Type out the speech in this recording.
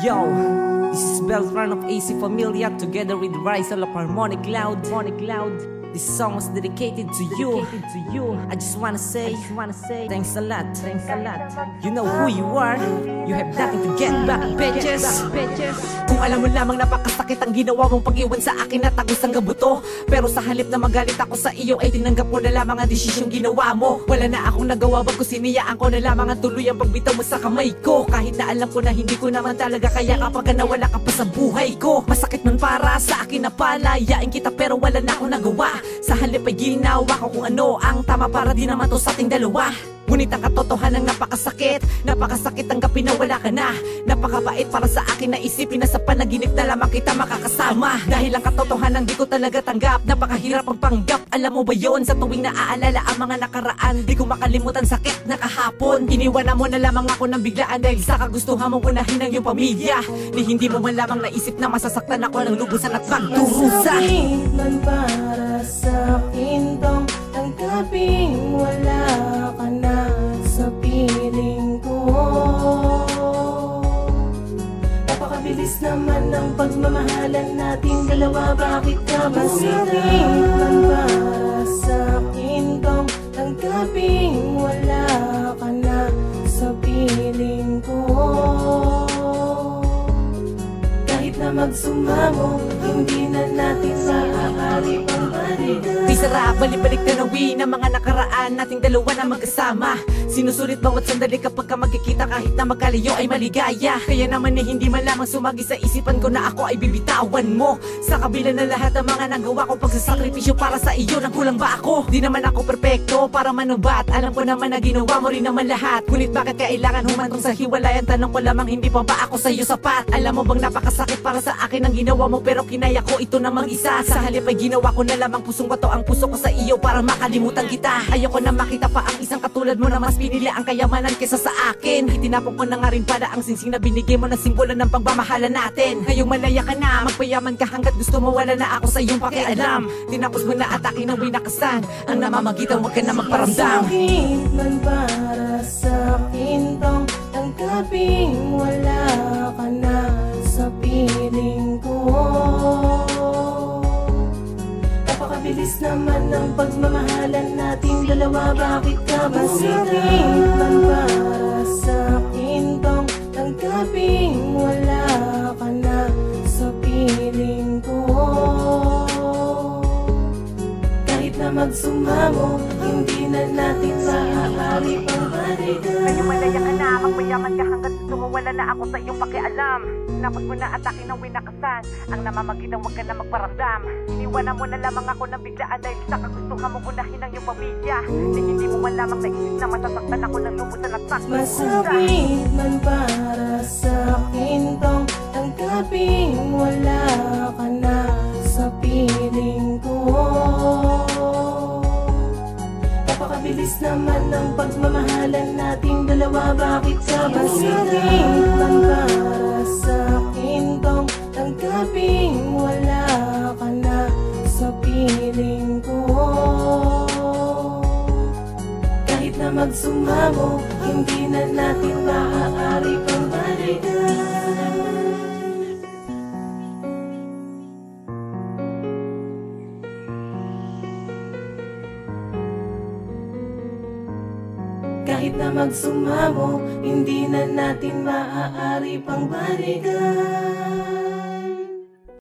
Yo, this is Beltran of AC Familia together with Rizal of Harmonic Loud. This song was dedicated to you. I just wanna say thanks a lot. You know who you are. You have nothing to get back, bitches. Kung alam mo lamang napakasakit ang ginawa mong pag-iwan sa akin at tagos ang gabuto. Pero sa halip na magalit ako sa iyo ay tinanggap mo na lamang ang desisyong ginawa mo. Wala na akong nagawa bago siniyaan ko na lamang ang tuloy ang pagbitaw mo sa kamay ko. Kahit na alam ko na hindi ko naman talaga kaya kapag nawala ka pa sa buhay ko. Masakit man para sa akin na palayain kita pero wala na akong nagawa. Sa halip ay ginawa ko kung ano ang tama para di naman to sa ating dalawa. Ngunit ang katotohanan napakasakit tanggapin na wala ka na. Napakabait para sa akin na isipin na sa panaginip na lamang kita makakasama. Dahil ang katotohanan di ko talaga tanggap. Napakahirap ang panggap, alam mo ba yon? Sa tuwing naaalala ang mga nakaraan, di ko makalimutan sakit na kahapon. Iniwanan mo na lamang ako ng biglaan dahil sa kagustuhan mong unahin ang iyong pamilya. Ni hindi mo man lamang naisip na masasaktan ako ng lubusan at pagdurusa. Masakit para sa akin tong tanggaping wala ka na sa piling ko. Napakabilis naman ang pagmamahalan natin dalawa, bakit ka masakit para sa akin tong tanggaping wala ka na sa piling ko. Kahit na magsumamo, hindi na natin maaari pang balikan. Di sarap balik-balik tanawin ang mga nakaraan nating dalawa na magkasama. Sinusulit bawat sandali kapag ka magkikita kahit na magkalayo ay maligaya. Kaya naman eh hindi man lamang sumagi sa isipan ko na ako ay bibitawan mo. Sa kabila na lahat ng mga nagawa ko pagsasakripisyo para sa iyo, nagkulang ba ako? Di naman ako perpekto para manubat. Alam ko naman na ginawa mo rin naman lahat. Ngunit bakit kailangan humantong sa hiwalayan? Tanong ko lamang hindi pa ba ako sa iyo sapat? Alam mo bang napakasakit para sa akin ang ginawa mo pero kinaya ko ito na mag-isa. Sa halip ay ginawa ko na lamang pusong bato ang puso ko sa iyo para makalimutan kita. Ayoko na makita pa ang isang katulad mo na mas pinili ang kayamanan kesa sa akin. Itinapon ko na nga rin pala ang singsing na binigay mo na simbolo ng pagmamahala natin. Ngayong malaya ka na, magpayaman ka hanggat gusto mo, wala na ako sa iyong pakialam. Tinapos mo na atake ng winakasan ang namamagitan, huwag ka na magparamdam. Masakit man para sa akin tong tanggaping wala ka na sa piling ko. Napakabilis naman ang pagmamahalan natin dalawa, bakit ka masakit man para sa akin tong tanggaping wala ka na sa piling ko. Kahit na magsumamo, hindi na natin maaari pang balikan. Ngayong malaya ka na, magpayaman ka hanggat gusto mo, wala na ako sa iyong pakialam. Tinapos mo na atake ng winakasan ang namamagitan, huwag ka na magparamdam. Iniwanan mo na lamang ako ng biglaan dahil sa kagustuhan mong unahin ang iyong pamilya. Ni hindi mo man lamang naisip na masasaktan ako ng lubusan at pagdurusa. Masakit man para sa akin tong tanggaping wala ka na sa piling ko. Napakabilis naman ang pagmamahalan nating dalawa, bakit ka masakit man para sa akin tong tanggaping wala ka na sa piling ko. Kahit na magsumamo, hindi na natin maaari pang balikan. Kahit na magsumamo, hindi na natin maaari pang balikan.